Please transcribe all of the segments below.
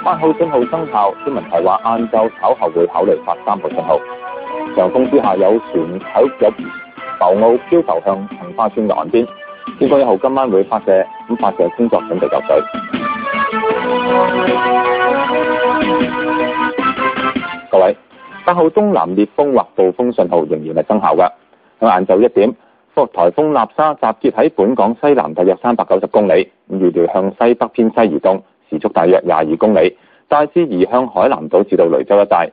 8號信號生效，天文台話晏晝稍後會考慮發3號信號。強風之下有浮奧漂浮向杏花村嘅岸邊。天光1號今晚會發射，發射工作準備就緒。各位，8號東南烈風或暴風信號仍然係生效㗎。喺晏晝1點，颱風納沙集結喺本港西南大約390公里，預料向西北偏西移動，時速大約22公里，大致移向海南島至到雷州一帶。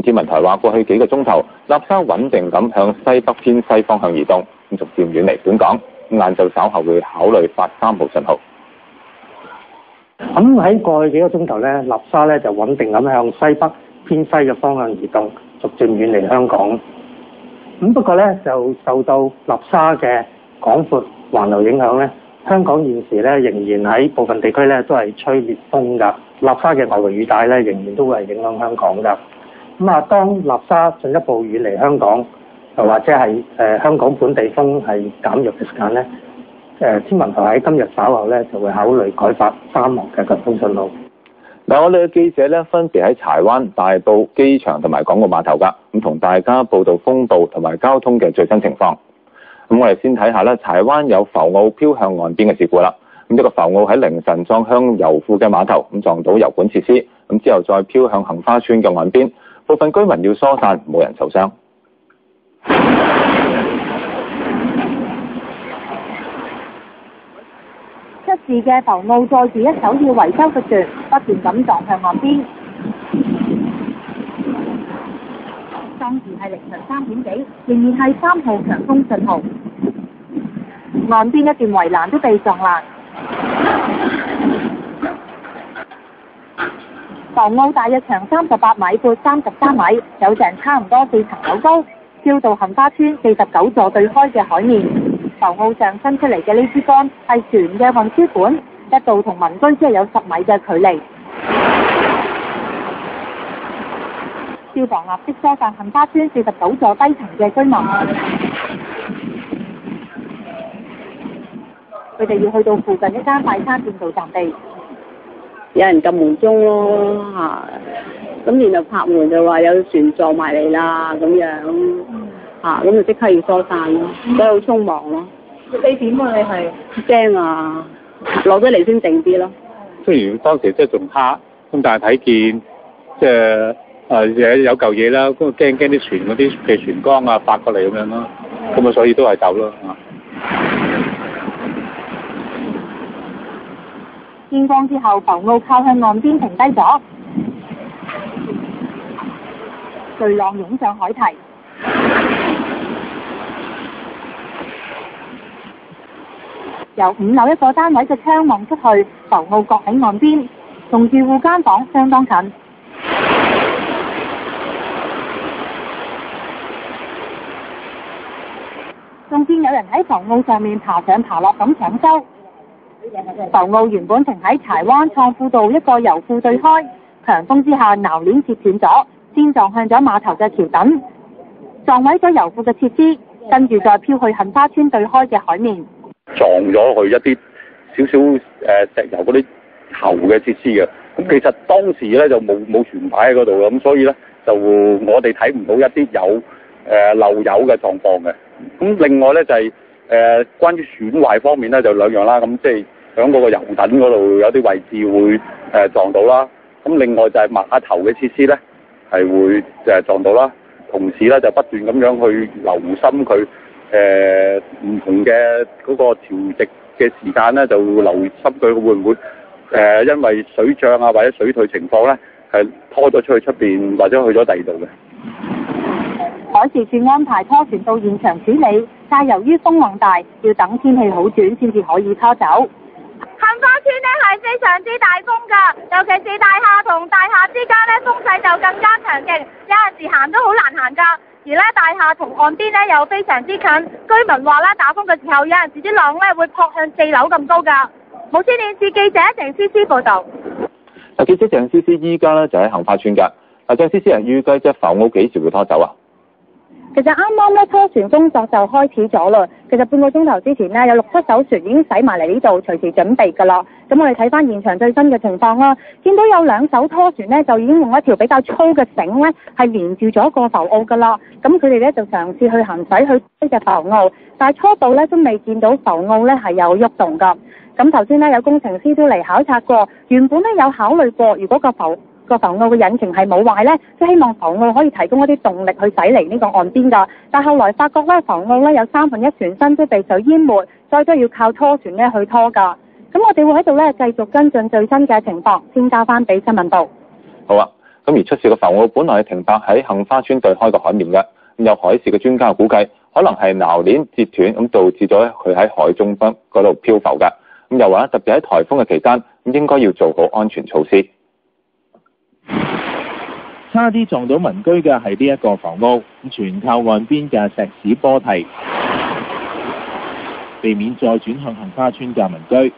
天文台話過去幾個鐘頭，納沙穩定咁向西北偏西方向移動，逐漸遠離本港。晏晝稍後會考慮發3號信號。咁喺過去幾個鐘頭咧，納沙咧就穩定咁向西北偏西嘅方向移動，逐漸遠離香港。咁不過咧就受到納沙嘅廣闊環流影響咧，香港現時咧仍然喺部分地區咧都係吹烈風㗎。納沙嘅外圍雨帶咧仍然都會係影響香港㗎。當納沙進一步遠離香港，又或者係香港本地風係減弱嘅時間咧，天文台喺今日稍後咧就會考慮改發3號嘅強風信號。我哋嘅記者咧分別喺柴灣、大埔、機場同埋港澳碼頭㗎，咁同大家報道風暴同埋交通嘅最新情況。咁我哋先睇下咧，柴灣有浮奧漂向岸邊嘅事故啦。咁一個浮奧喺凌晨撞向油庫嘅碼頭，咁撞到油管設施，咁之後再漂向杏花村嘅岸邊，部分居民要疏散，冇人受傷。出事嘅浮奧載住一艘要維修嘅船，不斷咁撞向岸邊。當時係凌晨3點幾，仍然係3號強風信號。岸邊一段圍欄都被撞爛。浮奧大約長38米，闊33米，有成差唔多4層樓高，漂到杏花村49座對開嘅海面。浮奧上伸出嚟嘅呢支杆係船嘅運輸管，一度同民居只係有10米嘅距離。消防立即疏散杏花村49座低層嘅居民，佢哋要去到附近一間快餐店度暫避。有人撳門鐘咯咁然後拍門就話有船撞埋嚟啦咁樣咁就即刻要疏散咯，所以好匆忙咯。你點啊？你係驚啊！落咗嚟先靜啲咯。雖然當時即係仲黑，咁但係睇見即係有嚿嘢啦，咁驚啲船嗰啲譬如船缸啊發過嚟咁樣咯，咁所以都係走咯天光之後，浮奧靠向岸邊停低咗，巨浪湧上海堤。由5樓一個單位嘅窗望出去，浮奧閣喺岸邊，同住戶間房相當近。仲見有人喺浮奧上面爬上爬落咁搶修。浮奧原本停喺柴灣創富道一個油庫對開，強風之下錨鏈折斷咗，先撞向咗碼頭嘅橋墩，撞毀咗油庫嘅設施，跟住再飄去杏花村對開嘅海面。撞咗去一啲少少石油嗰啲喉嘅設施嘅，咁其實當時咧就冇船牌喺嗰度嘅，咁所以咧就我哋睇唔到一啲有漏油嘅狀況嘅。咁另外咧就係關於損壞方面咧就2樣啦，咁即係響嗰個油躉嗰度有啲位置會撞到啦。咁另外就係碼頭嘅設施咧係會撞到啦，同時咧就不斷咁樣去留心佢唔同嘅嗰個調值嘅時間咧，就留心佢會唔會因為水漲啊或者水退情況咧係拖咗出去出邊或者去咗第二度嘅。海事處安排拖船到現場處理，但由於風浪大，要等天氣好轉先至可以拖走。杏花村呢係非常之大風㗎，尤其是大廈同大廈之間呢風勢就更加強勁，有陣時行都好難行㗎。時咧大廈同岸邊咧又非常之近，居民話咧打風嘅時候有陣時啲浪咧會撲向4樓咁高㗎。無線電視記者鄭思思報導。嗱，記者鄭思思依家咧就喺杏花村㗎。嗱，鄭思思預計隻浮澳幾時會拖走啊？其實啱啱咧拖船工作就開始咗啦。其實半個鐘頭之前呢，有6、7艘船已經駛埋嚟呢度，隨時準備㗎啦。咁我哋睇翻現場最新嘅情況啦，見到有2艘拖船呢，就已經用一條比較粗嘅繩呢，係連住咗個浮澳㗎啦。咁佢哋呢，就嘗試去行駛去呢隻浮澳，但係初步呢，都未見到浮澳呢係有喐動㗎。咁頭先呢，有工程師都嚟考察過，原本呢，有考慮過如果個浮澳嘅引擎係冇壞呢，即希望浮澳可以提供一啲動力去駛離呢個岸邊㗎。但後來發覺呢，浮澳呢有1/3船身都被水淹沒，所以都要靠拖船呢去拖㗎。咁我哋會喺度呢繼續跟進最新嘅情況，先交翻俾新聞部。好啊，咁而出事嘅浮澳本來係停泊喺杏花村對開個海面嘅，咁有海事嘅專家估計，可能係錨鏈折斷，咁導致咗佢喺海中嗰度漂浮㗎。咁又話特別喺颱風嘅期間，咁應該要做好安全措施。差啲撞到民居嘅係呢一個浮澳，全靠岸邊嘅石屎坡堤，避免再轉向杏花村嘅民居。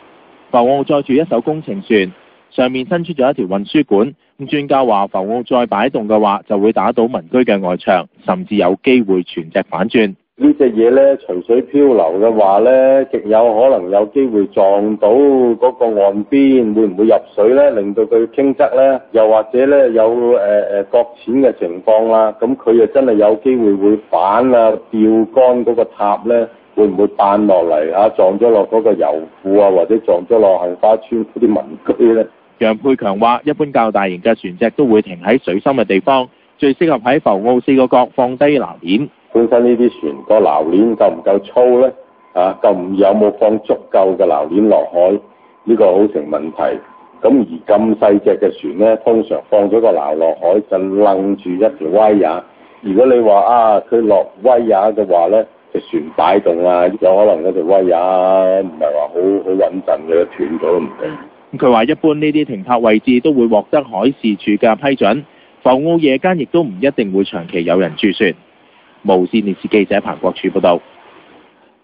浮澳載住一艘工程船，上面伸出咗一條運輸管。咁專家話浮澳再擺動嘅話，就會打到民居嘅外牆，甚至有機會全隻反轉。呢隻嘢咧隨水漂流嘅話咧，極有可能有機會撞到嗰個岸邊，會唔會入水咧，令到佢傾側咧？又或者咧有擱淺嘅情況啦，咁佢就真係有機會會反啊，吊杆嗰個塔咧，會唔會彈落嚟啊？撞咗落嗰個油庫啊，或者撞咗落杏花村嗰啲民居咧？楊佩強話：一般較大型嘅船隻都會停喺水深嘅地方，最適合喺浮澳4個角放低錨鏈。本身呢啲船個錨鏈夠唔夠粗咧？有冇放足夠嘅錨鏈落海？呢個好成問題。咁而咁細隻嘅船咧，通常放咗個錨落海就楞住一條威亞。如果你話佢落威亞嘅話咧，隻船擺動啊，有可能嗰條威亞唔係話好穩陣嘅，斷咗都唔定。佢話一般呢啲停泊位置都會獲得海事處嘅批准，浮澳夜間亦都唔一定會長期有人駐船。無線電視記者彭國柱報道。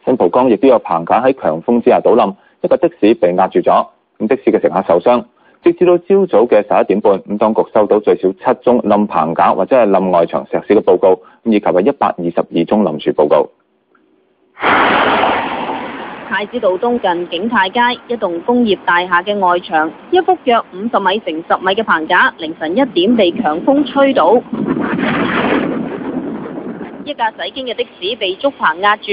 新蒲崗亦都有棚架喺強風之下倒冧，一個的士被壓住咗，咁的士嘅乘客受傷。直至到朝早嘅11點半，咁當局收到最少7宗冧棚架或者係冧外牆石屎嘅報告，以及係122宗冧樹報告。太子道東近景泰街一棟工業大廈嘅外牆，一幅約50米乘10米嘅棚架，凌晨1點被強風吹倒，一架駛經嘅的士被竹棚壓住，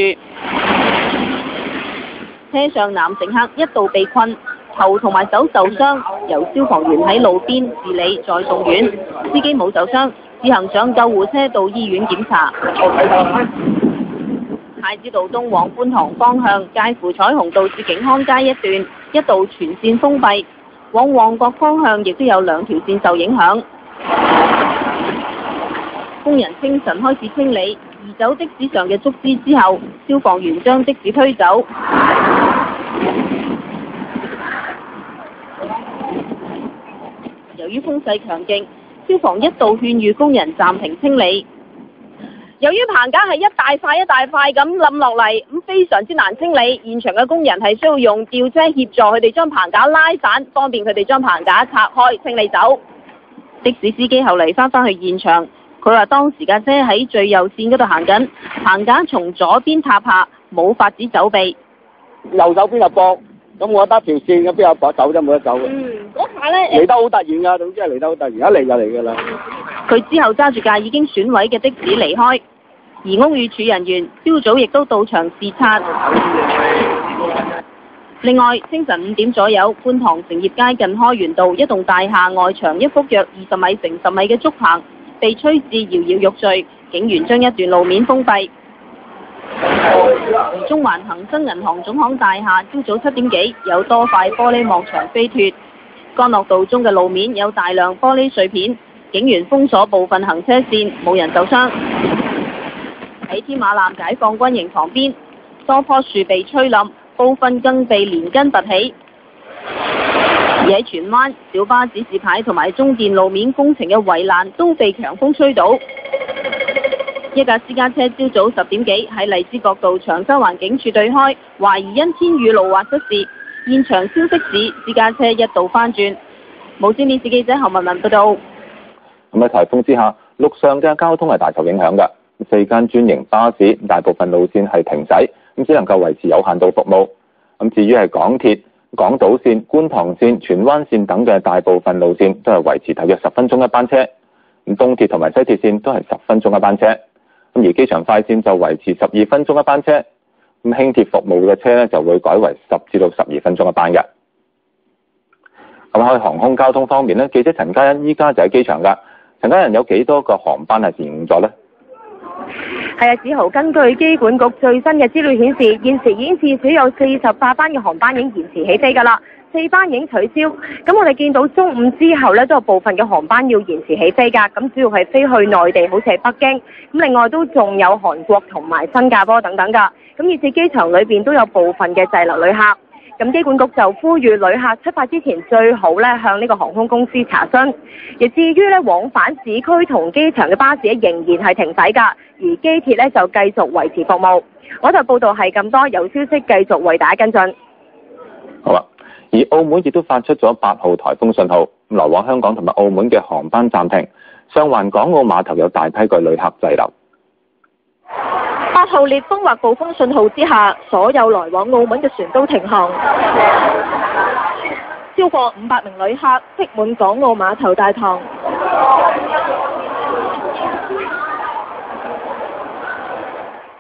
車上男乘客一度被困，頭同埋手受傷，由消防員喺路邊治理再送院，司機冇受傷，自行上救護車到醫院檢查。太子道東往觀塘方向介乎彩虹道至景康街一段一度全線封閉，往旺角方向亦都有2條線受影響。工人清晨開始清理，移走的士上嘅竹枝之後，消防員將的士推走。由於風勢強勁，消防一度勸喻工人暫停清理。由於棚架係一大塊一大塊咁冧落嚟，咁非常之難清理，現場嘅工人係需要用吊車協助佢哋將棚架拉散，方便佢哋將棚架拆開清理走。的士司機後嚟翻去現場，佢話當時架車喺最右線嗰度行緊，棚架從左邊塌下，冇法子走避。右手邊就駁，咁我得條線，咁邊有駁走啫，冇得走嘅。嗰下呢，嚟得好突然㗎，總之係嚟得好突然，一嚟就嚟㗎啦。佢之後揸住架已經損毀嘅的士離開，而屋宇署人員朝早亦都到場視察。另外，清晨5點左右，觀塘成業街近開源道一棟大廈外牆一幅約20米乘10米嘅竹棚被吹至搖搖欲墜，警員將一段路面封閉。而中環恒生銀行總行大廈朝早7點幾有多塊玻璃幕牆飛脫，干諾道中嘅路面有大量玻璃碎片，警員封鎖部分行車線，冇人受傷。喺添馬艦解放軍營旁邊，多棵樹被吹冧，部分更被連根拔起。而喺荃灣，小巴指示牌同埋中電路面工程嘅圍欄都被強風吹倒。一架私家車朝早10點幾喺荔枝角道長洲環境處對開，懷疑因天雨路滑失事，現場消息指私家車一度翻轉。無線電視記者何文文報道。咁喺颱風之下，陸上嘅交通係大受影響㗎。4間專營巴士大部分路線係停駛，咁只能夠維持有限度服務。咁至於係港鐵、港島線、觀塘線、荃灣線等嘅大部分路線都係維持大約10分鐘一班車。咁東鐵同埋西鐵線都係10分鐘一班車。咁而機場快線就維持12分鐘一班車。咁輕鐵服務嘅車咧就會改為10至到12分鐘一班嘅。咁喺航空交通方面咧，記者陳嘉欣依家就喺機場㗎。陳嘉欣，有幾多個航班係延誤咗呢？係啊，子豪，根據機管局最新嘅資料顯示，現時已經至少有48班嘅航班已經延遲起飛㗎啦，4班已經取消。咁我哋見到中午之後呢，都有部分嘅航班要延遲起飛㗎。咁主要係飛去內地，好似係北京。咁另外都仲有韓國同埋新加坡等等㗎。咁而且機場裏邊都有部分嘅滯留旅客。咁機管局就呼籲旅客出發之前最好咧向呢個航空公司查詢。而至於咧往返市區同機場嘅巴士仍然係停駛㗎，而機鐵咧就繼續維持服務。我就報道係咁多，有消息繼續為大家跟進。好啦，而澳門亦都發出咗8號颱風信號，來往香港同埋澳門嘅航班暫停，上環港澳碼頭有大批嘅旅客滯留。8號烈風或暴風信號之下，所有來往澳門嘅船都停航，超過500名旅客擠滿港澳碼頭大堂。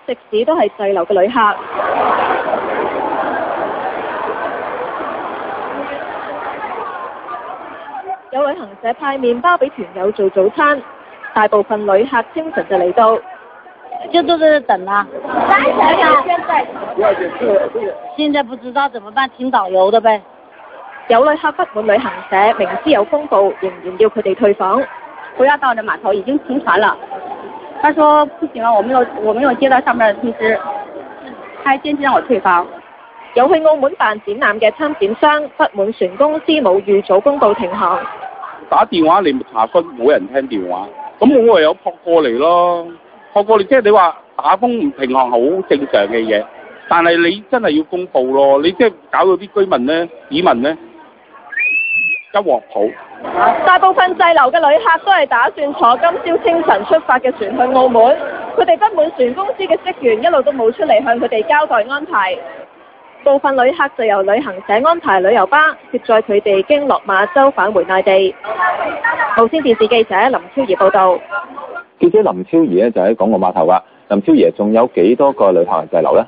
食肆都係滯留嘅旅客。有旅行社派麵包俾團友做早餐，大部分旅客清晨就嚟到。就都在等啊。現在不知道怎麼辦，請導遊的唄。有旅客不滿旅行社明知有風暴，仍然要佢哋退房。不要到的碼頭已經停船了。他說不行了，我沒有接到上面的通知，他還堅持讓我退房。有去澳門辦展覽嘅參展商不滿船公司冇預早公佈停航。打電話嚟查詢，冇人聽電話，咁我唯有撲過嚟咯。撲過嚟即係你話打風唔停航好正常嘅嘢，但係你真係要公佈咯，你即係搞到啲居民呢、市民呢一鑊泡。大部分滯留嘅旅客都係打算坐今朝清晨出發嘅船去澳門，佢哋不滿船公司嘅職員一路都冇出嚟向佢哋交代安排。部分旅客就由旅行社安排旅遊巴接載佢哋經落馬洲返回內地。無線電視記者林超儀報導。記者林超儀咧就喺港澳碼頭啊。林超儀，仲有幾多個旅客係滯留呢？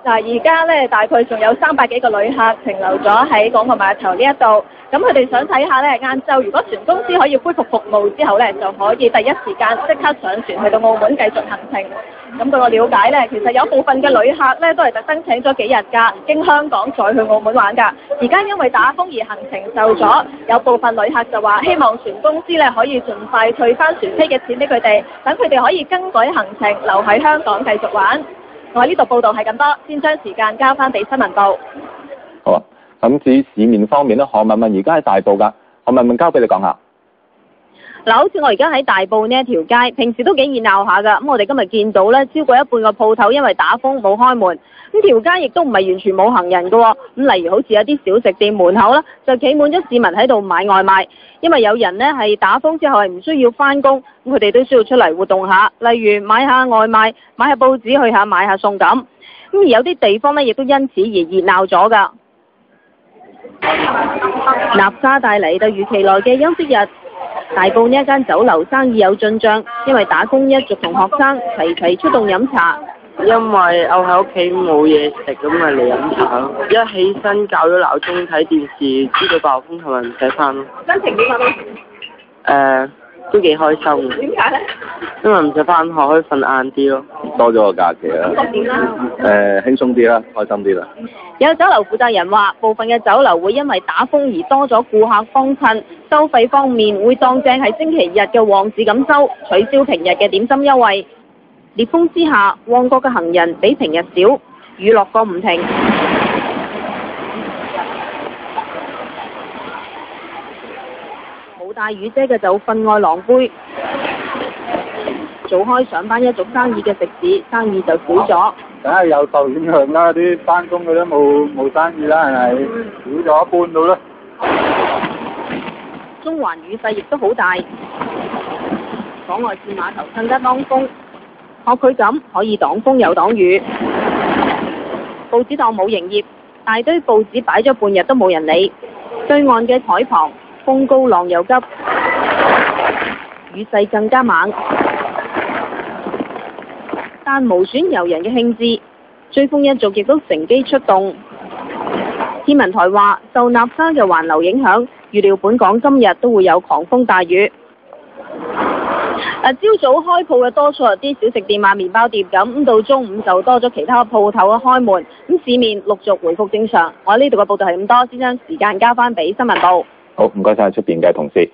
嗱，而家咧大概仲有300幾個旅客停留咗喺港澳碼頭呢一度，咁佢哋想睇下咧晏晝如果船公司可以恢復服務之後咧，就可以第一時間即刻上船去到澳門繼續行程。咁據我了解咧，其實有部分嘅旅客咧都係特登請咗幾日假，經香港再去澳門玩㗎。而家因為打風而行程受阻，有部分旅客就話希望船公司咧可以盡快退翻船飛嘅錢俾佢哋，等佢哋可以更改行程留喺香港繼續玩。我呢度報道係咁多，先將時間交翻俾新聞部。好啊，咁至於市面方面咧，何文文而家喺大埔㗎，何文文交俾你講下。嗱，好似我而家喺大埔呢一條街，平時都幾熱鬧下㗎。咁我哋今日見到咧，超過一半個鋪頭因為打風冇開門，咁條街亦都唔係完全冇行人㗎喎。咁例如好似有啲小食店門口啦，就企滿咗市民喺度買外賣，因為有人呢係打風之後係唔需要返工，咁佢哋都需要出嚟活動下，例如買下外賣、買下報紙、去下買下餸咁。咁而有啲地方呢，亦都因此而熱鬧咗㗎。納沙帶嚟突如其來嘅休息日。大埔呢一間酒樓生意有進帳，因為打工一族同學生齊齊出動飲茶。因為我喺屋企冇嘢食，咁咪嚟飲茶咯。一起身校咗鬧鐘睇電視，知道暴風係咪唔使返咯。心情點啊？都幾開心。點解咧？因為唔使返學，可以瞓晏啲咯。多咗個假期啦。感覺點啦？輕鬆啲啦，開心啲啦。有酒樓負責人話，部分嘅酒樓會因為打風而多咗顧客幫襯，收費方面會當正係星期日嘅旺市咁收，取消平日嘅點心優惠。烈風之下，旺角嘅行人比平日少，雨落個唔停。無冇帶雨遮嘅就分外狼狽。做開上班一族生意嘅食肆，生意就少咗。梗係有受影響啦，啲翻工嘅都冇生意啦，係咪？少咗一半到啦。中環雨勢亦都好大，港外線碼頭更加當風，學佢咁可以擋風又擋雨。報紙檔冇營業，大堆報紙擺咗半日都冇人理。對岸嘅海旁風高浪又急，雨勢更加猛，但無損遊人嘅興致。追風一族亦都乘機出動。天文台話受納沙嘅環流影響，預料本港今日都會有狂風大雨。朝早開鋪嘅多數係啲小食店啊、麵包店咁，到中午就多咗其他鋪頭嘅開門，咁市面陸續回復正常。我呢度嘅報道係咁多，先將時間交翻俾新聞部。好，唔該晒出邊嘅同事。